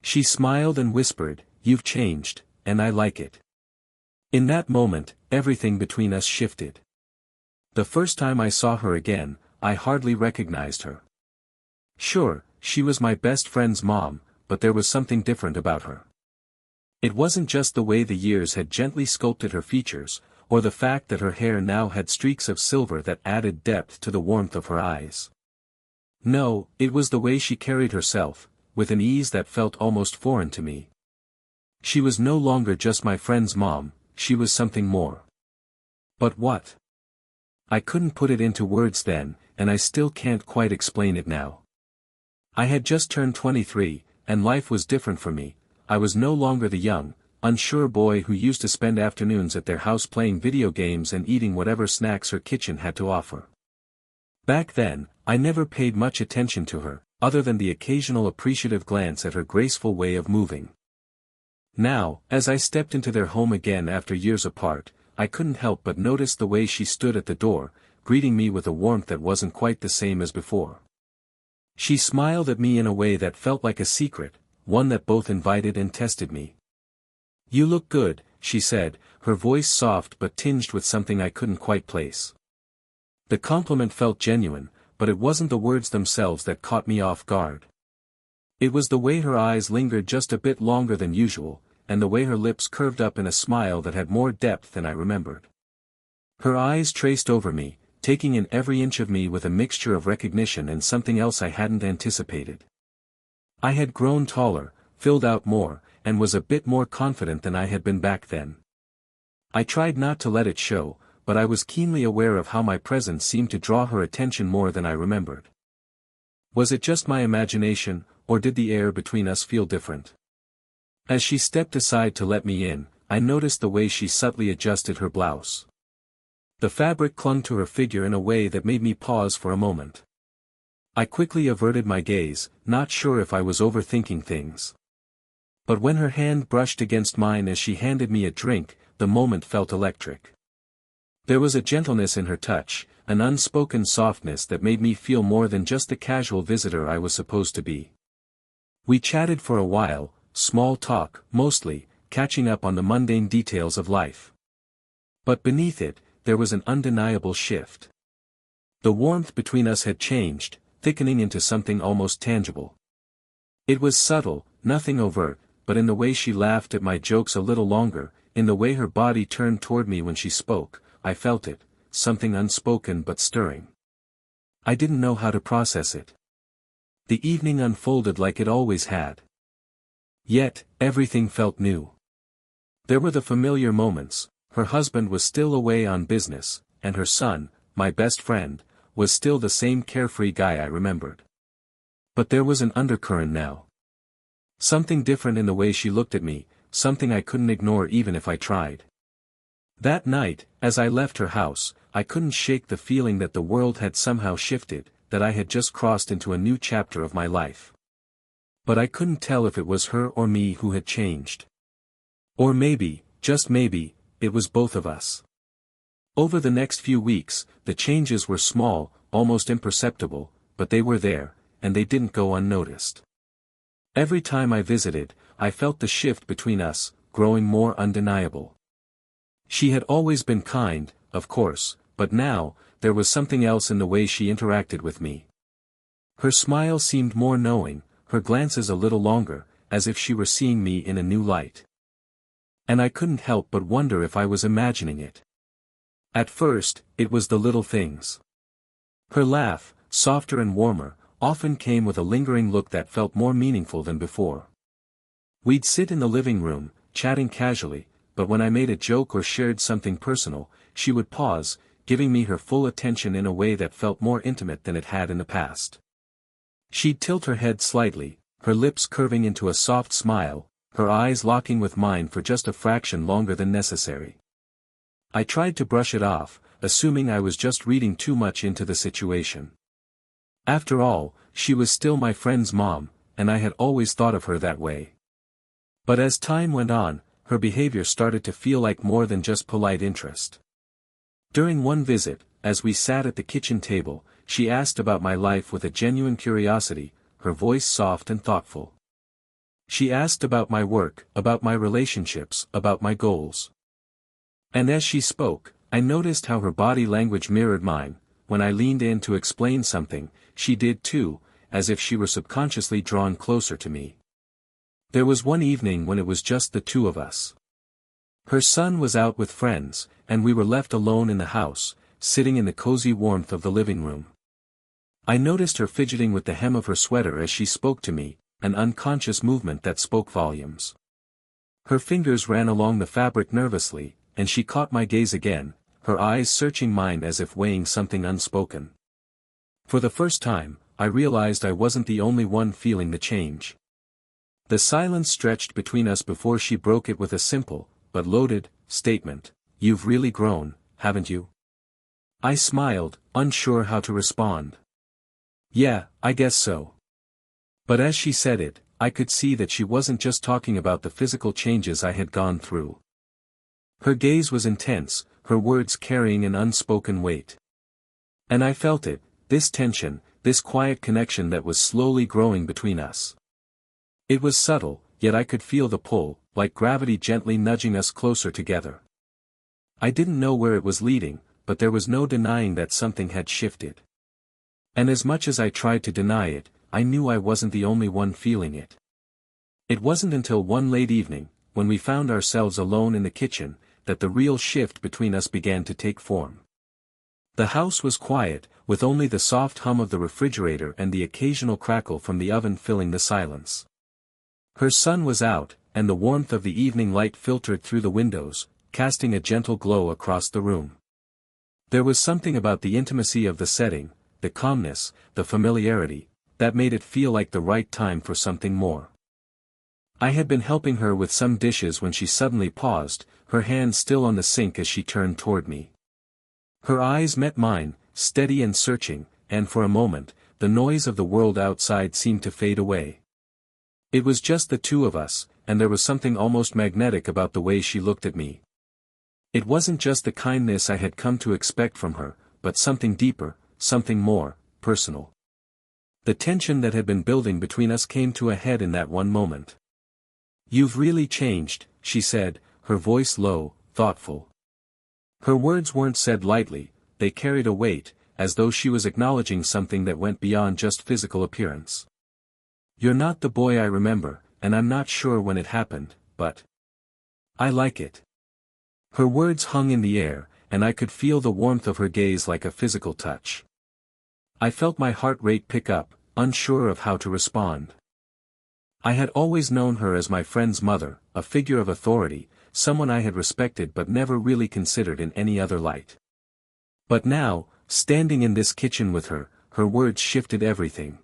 She smiled and whispered, "You've changed, and I like it." In that moment, everything between us shifted. The first time I saw her again, I hardly recognized her. Sure, she was my best friend's mom, but there was something different about her. It wasn't just the way the years had gently sculpted her features, or the fact that her hair now had streaks of silver that added depth to the warmth of her eyes. No, it was the way she carried herself, with an ease that felt almost foreign to me. She was no longer just my friend's mom, she was something more. But what? I couldn't put it into words then, and I still can't quite explain it now. I had just turned 23, and life was different for me. I was no longer the young, unsure boy who used to spend afternoons at their house playing video games and eating whatever snacks her kitchen had to offer. Back then, I never paid much attention to her, other than the occasional appreciative glance at her graceful way of moving. Now, as I stepped into their home again after years apart, I couldn't help but notice the way she stood at the door, greeting me with a warmth that wasn't quite the same as before. She smiled at me in a way that felt like a secret, one that both invited and tested me. "You look good," she said, her voice soft but tinged with something I couldn't quite place. The compliment felt genuine, but it wasn't the words themselves that caught me off guard. It was the way her eyes lingered just a bit longer than usual, and the way her lips curved up in a smile that had more depth than I remembered. Her eyes traced over me, taking in every inch of me with a mixture of recognition and something else I hadn't anticipated. I had grown taller, filled out more, and was a bit more confident than I had been back then. I tried not to let it show, but I was keenly aware of how my presence seemed to draw her attention more than I remembered. Was it just my imagination, or did the air between us feel different? As she stepped aside to let me in, I noticed the way she subtly adjusted her blouse. The fabric clung to her figure in a way that made me pause for a moment. I quickly averted my gaze, not sure if I was overthinking things. But when her hand brushed against mine as she handed me a drink, the moment felt electric. There was a gentleness in her touch, an unspoken softness that made me feel more than just the casual visitor I was supposed to be. We chatted for a while, small talk, mostly, catching up on the mundane details of life. But beneath it, there was an undeniable shift. The warmth between us had changed, thickening into something almost tangible. It was subtle, nothing overt, but in the way she laughed at my jokes a little longer, in the way her body turned toward me when she spoke, I felt it, something unspoken but stirring. I didn't know how to process it. The evening unfolded like it always had. Yet, everything felt new. There were the familiar moments. Her husband was still away on business, and her son, my best friend, was still the same carefree guy I remembered. But there was an undercurrent now. Something different in the way she looked at me, something I couldn't ignore even if I tried. That night, as I left her house, I couldn't shake the feeling that the world had somehow shifted, that I had just crossed into a new chapter of my life. But I couldn't tell if it was her or me who had changed. Or maybe, just maybe, it was both of us. Over the next few weeks, the changes were small, almost imperceptible, but they were there, and they didn't go unnoticed. Every time I visited, I felt the shift between us, growing more undeniable. She had always been kind, of course, but now, there was something else in the way she interacted with me. Her smile seemed more knowing, her glances a little longer, as if she were seeing me in a new light. And I couldn't help but wonder if I was imagining it. At first, it was the little things. Her laugh, softer and warmer, often came with a lingering look that felt more meaningful than before. We'd sit in the living room, chatting casually, but when I made a joke or shared something personal, she would pause, giving me her full attention in a way that felt more intimate than it had in the past. She'd tilt her head slightly, her lips curving into a soft smile, her eyes locking with mine for just a fraction longer than necessary. I tried to brush it off, assuming I was just reading too much into the situation. After all, she was still my friend's mom, and I had always thought of her that way. But as time went on, her behavior started to feel like more than just polite interest. During one visit, as we sat at the kitchen table, she asked about my life with a genuine curiosity, her voice soft and thoughtful. She asked about my work, about my relationships, about my goals. And as she spoke, I noticed how her body language mirrored mine. When I leaned in to explain something, she did too, as if she were subconsciously drawn closer to me. There was one evening when it was just the two of us. Her son was out with friends, and we were left alone in the house, sitting in the cozy warmth of the living room. I noticed her fidgeting with the hem of her sweater as she spoke to me, an unconscious movement that spoke volumes. Her fingers ran along the fabric nervously, and she caught my gaze again, her eyes searching mine as if weighing something unspoken. For the first time, I realized I wasn't the only one feeling the change. The silence stretched between us before she broke it with a simple, but loaded, statement. "You've really grown, haven't you?" I smiled, unsure how to respond. "Yeah, I guess so." But as she said it, I could see that she wasn't just talking about the physical changes I had gone through. Her gaze was intense, her words carrying an unspoken weight. And I felt it, this tension, this quiet connection that was slowly growing between us. It was subtle, yet I could feel the pull, like gravity gently nudging us closer together. I didn't know where it was leading, but there was no denying that something had shifted. And as much as I tried to deny it, I knew I wasn't the only one feeling it. It wasn't until one late evening, when we found ourselves alone in the kitchen, that the real shift between us began to take form. The house was quiet, with only the soft hum of the refrigerator and the occasional crackle from the oven filling the silence. Her son was out, and the warmth of the evening light filtered through the windows, casting a gentle glow across the room. There was something about the intimacy of the setting, the calmness, the familiarity, that made it feel like the right time for something more. I had been helping her with some dishes when she suddenly paused, her hand still on the sink as she turned toward me. Her eyes met mine, steady and searching, and for a moment, the noise of the world outside seemed to fade away. It was just the two of us, and there was something almost magnetic about the way she looked at me. It wasn't just the kindness I had come to expect from her, but something deeper, something more personal. The tension that had been building between us came to a head in that one moment. "You've really changed," she said, her voice low, thoughtful. Her words weren't said lightly, they carried a weight, as though she was acknowledging something that went beyond just physical appearance. "You're not the boy I remember, and I'm not sure when it happened, but I like it." Her words hung in the air, and I could feel the warmth of her gaze like a physical touch. I felt my heart rate pick up, unsure of how to respond. I had always known her as my friend's mother, a figure of authority, someone I had respected but never really considered in any other light. But now, standing in this kitchen with her, her words shifted everything.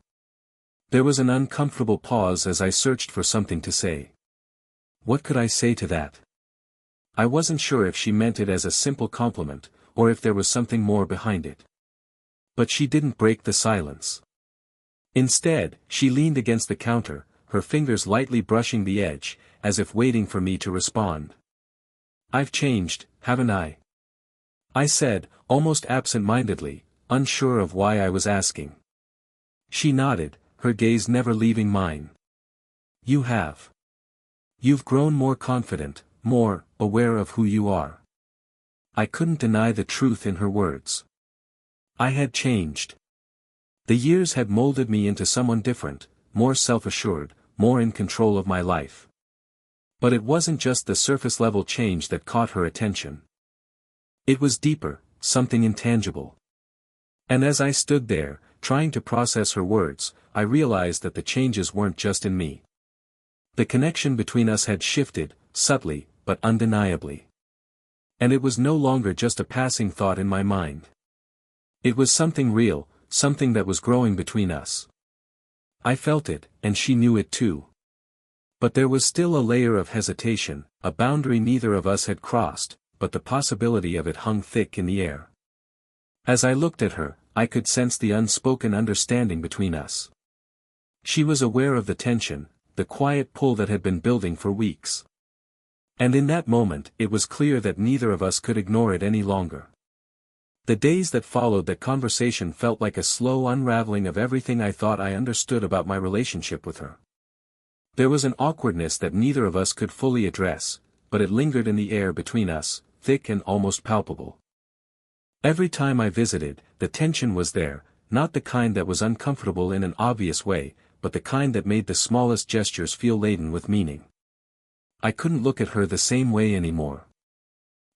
There was an uncomfortable pause as I searched for something to say. What could I say to that? I wasn't sure if she meant it as a simple compliment, or if there was something more behind it. But she didn't break the silence. Instead, she leaned against the counter, her fingers lightly brushing the edge, as if waiting for me to respond. "I've changed, haven't I?" I said, almost absent-mindedly, unsure of why I was asking. She nodded, her gaze never leaving mine. "You have. You've grown more confident, more aware of who you are." I couldn't deny the truth in her words. I had changed. The years had molded me into someone different, more self-assured, more in control of my life. But it wasn't just the surface-level change that caught her attention. It was deeper, something intangible. And as I stood there, trying to process her words, I realized that the changes weren't just in me. The connection between us had shifted, subtly, but undeniably. And it was no longer just a passing thought in my mind. It was something real, something that was growing between us. I felt it, and she knew it too. But there was still a layer of hesitation, a boundary neither of us had crossed, but the possibility of it hung thick in the air. As I looked at her, I could sense the unspoken understanding between us. She was aware of the tension, the quiet pull that had been building for weeks. And in that moment, it was clear that neither of us could ignore it any longer. The days that followed that conversation felt like a slow unraveling of everything I thought I understood about my relationship with her. There was an awkwardness that neither of us could fully address, but it lingered in the air between us, thick and almost palpable. Every time I visited, the tension was there, not the kind that was uncomfortable in an obvious way, but the kind that made the smallest gestures feel laden with meaning. I couldn't look at her the same way anymore.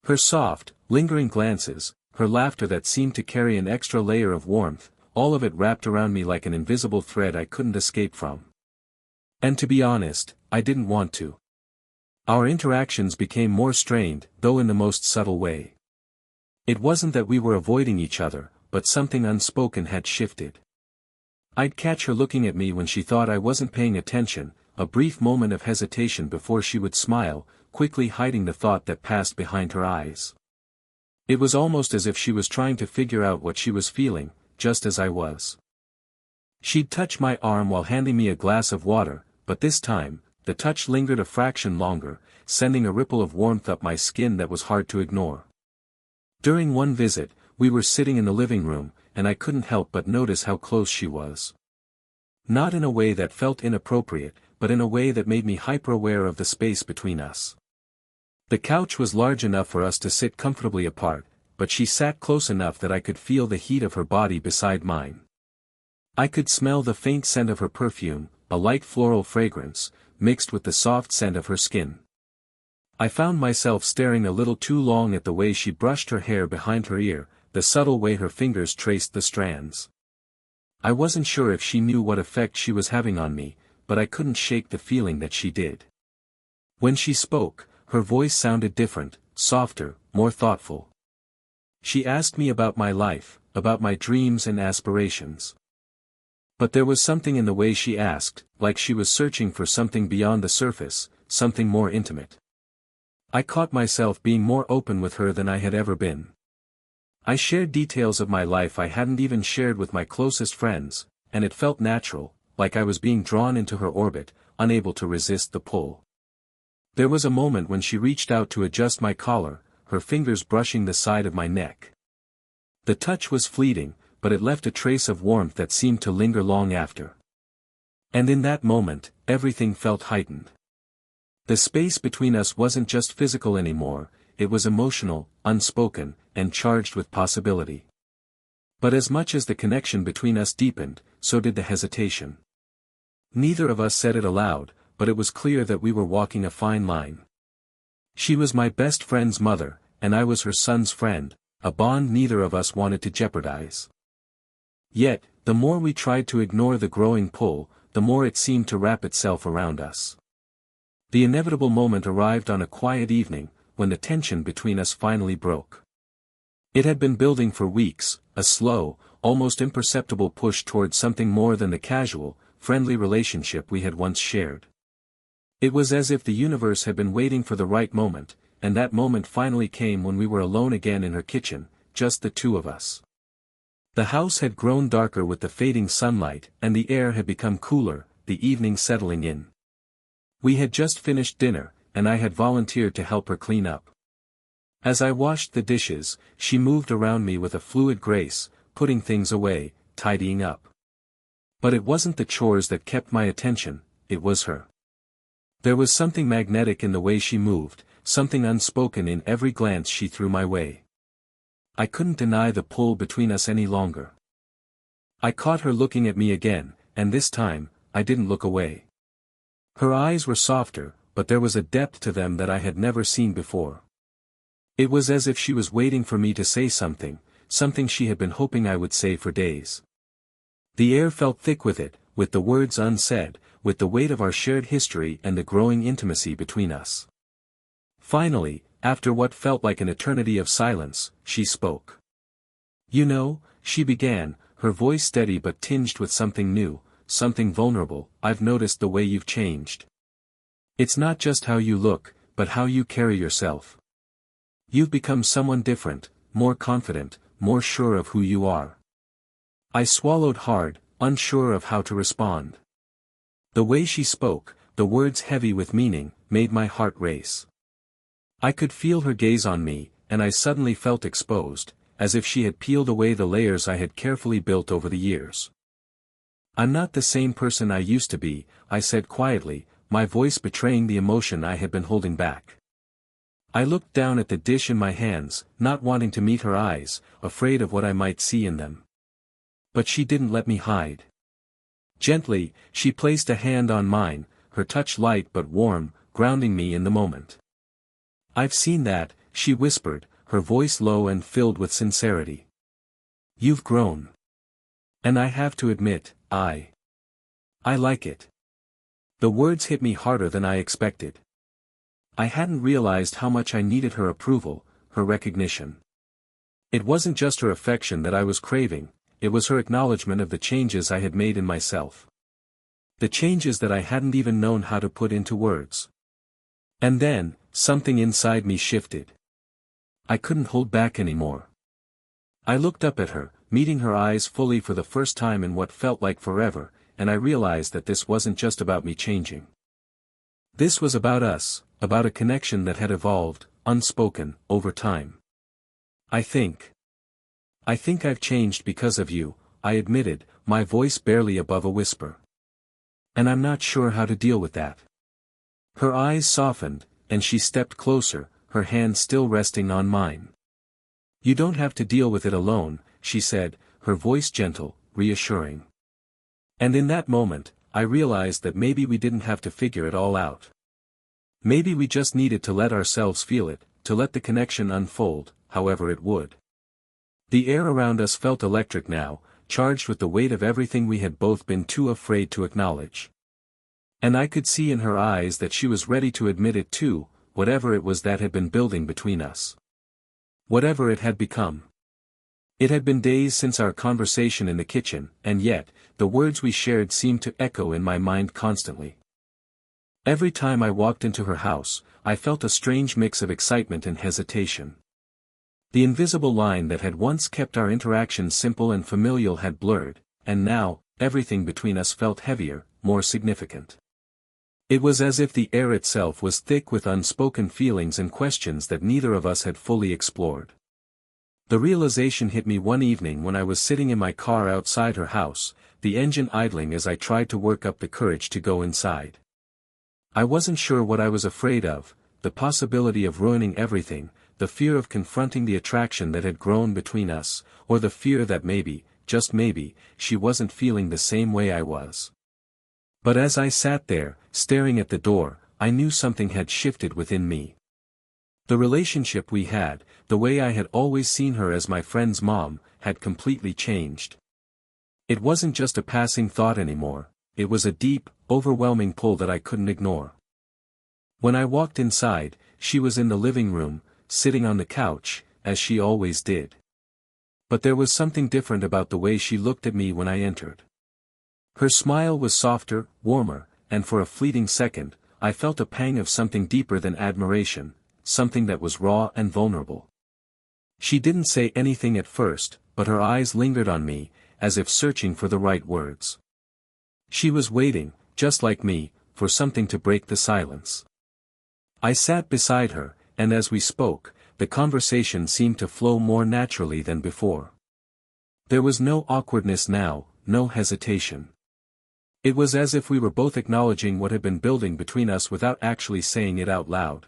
Her soft, lingering glances, her laughter that seemed to carry an extra layer of warmth, all of it wrapped around me like an invisible thread I couldn't escape from. And to be honest, I didn't want to. Our interactions became more strained, though in the most subtle way. It wasn't that we were avoiding each other, but something unspoken had shifted. I'd catch her looking at me when she thought I wasn't paying attention, a brief moment of hesitation before she would smile, quickly hiding the thought that passed behind her eyes. It was almost as if she was trying to figure out what she was feeling, just as I was. She'd touch my arm while handing me a glass of water, but this time, the touch lingered a fraction longer, sending a ripple of warmth up my skin that was hard to ignore. During one visit, we were sitting in the living room, and I couldn't help but notice how close she was. Not in a way that felt inappropriate, but in a way that made me hyper-aware of the space between us. The couch was large enough for us to sit comfortably apart, but she sat close enough that I could feel the heat of her body beside mine. I could smell the faint scent of her perfume, a light floral fragrance, mixed with the soft scent of her skin. I found myself staring a little too long at the way she brushed her hair behind her ear, the subtle way her fingers traced the strands. I wasn't sure if she knew what effect she was having on me, but I couldn't shake the feeling that she did. When she spoke, her voice sounded different, softer, more thoughtful. She asked me about my life, about my dreams and aspirations. But there was something in the way she asked, like she was searching for something beyond the surface, something more intimate. I caught myself being more open with her than I had ever been. I shared details of my life I hadn't even shared with my closest friends, and it felt natural, like I was being drawn into her orbit, unable to resist the pull. There was a moment when she reached out to adjust my collar, her fingers brushing the side of my neck. The touch was fleeting, but it left a trace of warmth that seemed to linger long after. And in that moment, everything felt heightened. The space between us wasn't just physical anymore, it was emotional, unspoken, and charged with possibility. But as much as the connection between us deepened, so did the hesitation. Neither of us said it aloud, but it was clear that we were walking a fine line. She was my best friend's mother, and I was her son's friend, a bond neither of us wanted to jeopardize. Yet, the more we tried to ignore the growing pull, the more it seemed to wrap itself around us. The inevitable moment arrived on a quiet evening, when the tension between us finally broke. It had been building for weeks, a slow, almost imperceptible push towards something more than the casual, friendly relationship we had once shared. It was as if the universe had been waiting for the right moment, and that moment finally came when we were alone again in her kitchen, just the two of us. The house had grown darker with the fading sunlight, and the air had become cooler, the evening settling in. We had just finished dinner, and I had volunteered to help her clean up. As I washed the dishes, she moved around me with a fluid grace, putting things away, tidying up. But it wasn't the chores that kept my attention, it was her. There was something magnetic in the way she moved, something unspoken in every glance she threw my way. I couldn't deny the pull between us any longer. I caught her looking at me again, and this time, I didn't look away. Her eyes were softer, but there was a depth to them that I had never seen before. It was as if she was waiting for me to say something, something she had been hoping I would say for days. The air felt thick with it, with the words unsaid, with the weight of our shared history and the growing intimacy between us. Finally, after what felt like an eternity of silence, she spoke. "You know," she began, her voice steady but tinged with something new, something vulnerable, "I've noticed the way you've changed. It's not just how you look, but how you carry yourself. You've become someone different, more confident, more sure of who you are." I swallowed hard, unsure of how to respond. The way she spoke, the words heavy with meaning, made my heart race. I could feel her gaze on me, and I suddenly felt exposed, as if she had peeled away the layers I had carefully built over the years. "I'm not the same person I used to be," I said quietly, my voice betraying the emotion I had been holding back. I looked down at the dish in my hands, not wanting to meet her eyes, afraid of what I might see in them. But she didn't let me hide. Gently, she placed a hand on mine, her touch light but warm, grounding me in the moment. "I've seen that," she whispered, her voice low and filled with sincerity. "You've grown. And I have to admit, I like it." The words hit me harder than I expected. I hadn't realized how much I needed her approval, her recognition. It wasn't just her affection that I was craving, it was her acknowledgement of the changes I had made in myself. The changes that I hadn't even known how to put into words. And then, something inside me shifted. I couldn't hold back anymore. I looked up at her, meeting her eyes fully for the first time in what felt like forever, and I realized that this wasn't just about me changing. This was about us, about a connection that had evolved, unspoken, over time. I think I've changed because of you," I admitted, my voice barely above a whisper. "And I'm not sure how to deal with that." Her eyes softened, and she stepped closer, her hand still resting on mine. "You don't have to deal with it alone," she said, her voice gentle, reassuring. And in that moment, I realized that maybe we didn't have to figure it all out. Maybe we just needed to let ourselves feel it, to let the connection unfold, however it would. The air around us felt electric now, charged with the weight of everything we had both been too afraid to acknowledge. And I could see in her eyes that she was ready to admit it too, whatever it was that had been building between us. Whatever it had become. It had been days since our conversation in the kitchen, and yet, the words we shared seemed to echo in my mind constantly. Every time I walked into her house, I felt a strange mix of excitement and hesitation. The invisible line that had once kept our interactions simple and familial had blurred, and now, everything between us felt heavier, more significant. It was as if the air itself was thick with unspoken feelings and questions that neither of us had fully explored. The realization hit me one evening when I was sitting in my car outside her house, the engine idling as I tried to work up the courage to go inside. I wasn't sure what I was afraid of, the possibility of ruining everything, the fear of confronting the attraction that had grown between us, or the fear that maybe, just maybe, she wasn't feeling the same way I was. But as I sat there, staring at the door, I knew something had shifted within me. The relationship we had, the way I had always seen her as my friend's mom, had completely changed. It wasn't just a passing thought anymore, it was a deep, overwhelming pull that I couldn't ignore. When I walked inside, she was in the living room, sitting on the couch, as she always did. But there was something different about the way she looked at me when I entered. Her smile was softer, warmer, and for a fleeting second, I felt a pang of something deeper than admiration, something that was raw and vulnerable. She didn't say anything at first, but her eyes lingered on me, as if searching for the right words. She was waiting, just like me, for something to break the silence. I sat beside her, and as we spoke, the conversation seemed to flow more naturally than before. There was no awkwardness now, no hesitation. It was as if we were both acknowledging what had been building between us without actually saying it out loud.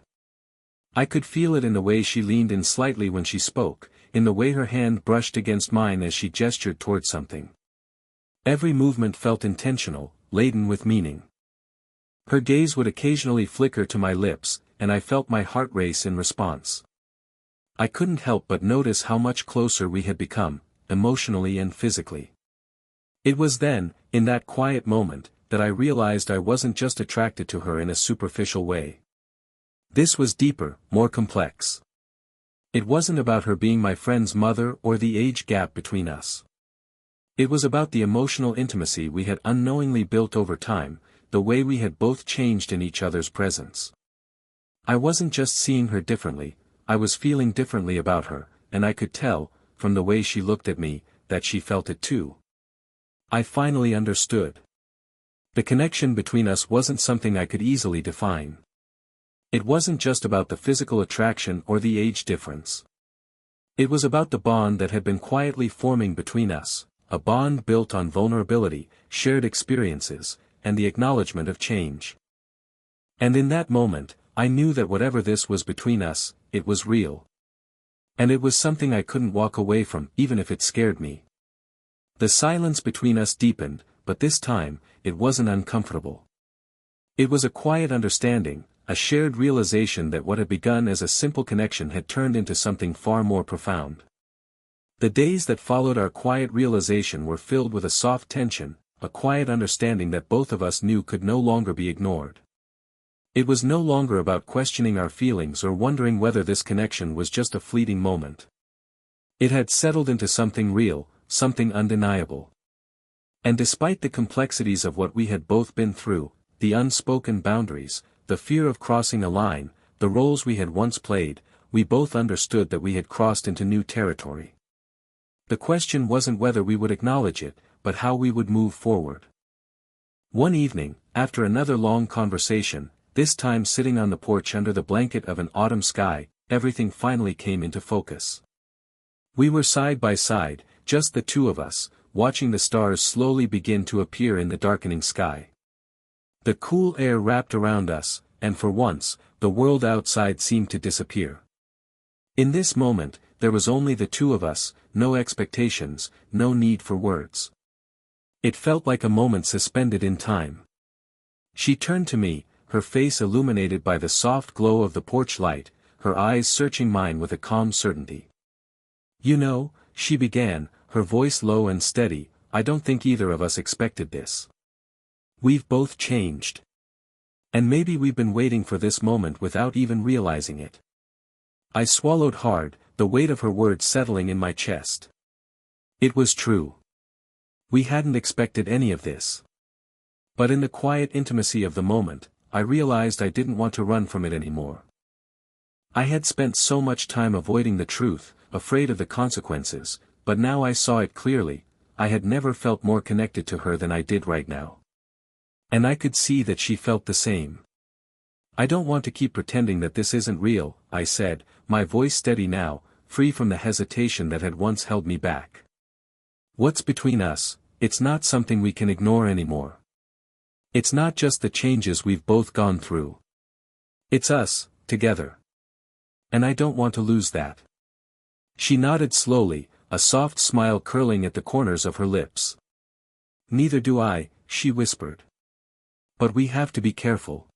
I could feel it in the way she leaned in slightly when she spoke, in the way her hand brushed against mine as she gestured toward something. Every movement felt intentional, laden with meaning. Her gaze would occasionally flicker to my lips, and I felt my heart race in response. I couldn't help but notice how much closer we had become, emotionally and physically. It was then, in that quiet moment, that I realized I wasn't just attracted to her in a superficial way. This was deeper, more complex. It wasn't about her being my friend's mother or the age gap between us. It was about the emotional intimacy we had unknowingly built over time, the way we had both changed in each other's presence. I wasn't just seeing her differently, I was feeling differently about her, and I could tell, from the way she looked at me, that she felt it too. I finally understood. The connection between us wasn't something I could easily define. It wasn't just about the physical attraction or the age difference. It was about the bond that had been quietly forming between us, a bond built on vulnerability, shared experiences, and the acknowledgement of change. And in that moment, I knew that whatever this was between us, it was real. And it was something I couldn't walk away from, even if it scared me. The silence between us deepened, but this time, it wasn't uncomfortable. It was a quiet understanding, a shared realization that what had begun as a simple connection had turned into something far more profound. The days that followed our quiet realization were filled with a soft tension, a quiet understanding that both of us knew could no longer be ignored. It was no longer about questioning our feelings or wondering whether this connection was just a fleeting moment. It had settled into something real, something undeniable. And despite the complexities of what we had both been through, the unspoken boundaries, the fear of crossing a line, the roles we had once played, we both understood that we had crossed into new territory. The question wasn't whether we would acknowledge it, but how we would move forward. One evening, after another long conversation, this time sitting on the porch under the blanket of an autumn sky, everything finally came into focus. We were side by side, just the two of us, watching the stars slowly begin to appear in the darkening sky. The cool air wrapped around us, and for once, the world outside seemed to disappear. In this moment, there was only the two of us, no expectations, no need for words. It felt like a moment suspended in time. She turned to me, her face illuminated by the soft glow of the porch light, her eyes searching mine with a calm certainty. "You know," she began, her voice low and steady, "I don't think either of us expected this. We've both changed. And maybe we've been waiting for this moment without even realizing it." I swallowed hard, the weight of her words settling in my chest. It was true. We hadn't expected any of this. But in the quiet intimacy of the moment, I realized I didn't want to run from it anymore. I had spent so much time avoiding the truth, afraid of the consequences, but now I saw it clearly. I had never felt more connected to her than I did right now. And I could see that she felt the same. "I don't want to keep pretending that this isn't real," I said, my voice steady now, free from the hesitation that had once held me back. "What's between us, it's not something we can ignore anymore. It's not just the changes we've both gone through. It's us, together. And I don't want to lose that." She nodded slowly, a soft smile curling at the corners of her lips. "Neither do I," she whispered. "But we have to be careful.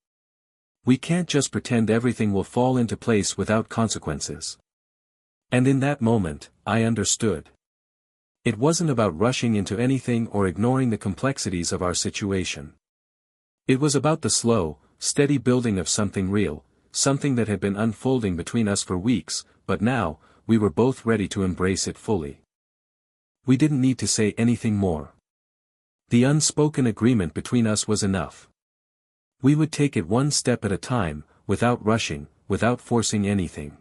We can't just pretend everything will fall into place without consequences." And in that moment, I understood. It wasn't about rushing into anything or ignoring the complexities of our situation. It was about the slow, steady building of something real, something that had been unfolding between us for weeks, but now, we were both ready to embrace it fully. We didn't need to say anything more. The unspoken agreement between us was enough. We would take it one step at a time, without rushing, without forcing anything.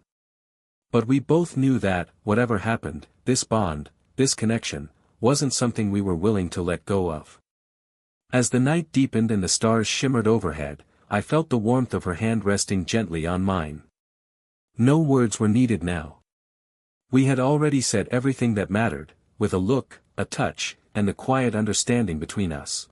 But we both knew that, whatever happened, this bond, this connection, wasn't something we were willing to let go of. As the night deepened and the stars shimmered overhead, I felt the warmth of her hand resting gently on mine. No words were needed now. We had already said everything that mattered, with a look, a touch, and the quiet understanding between us.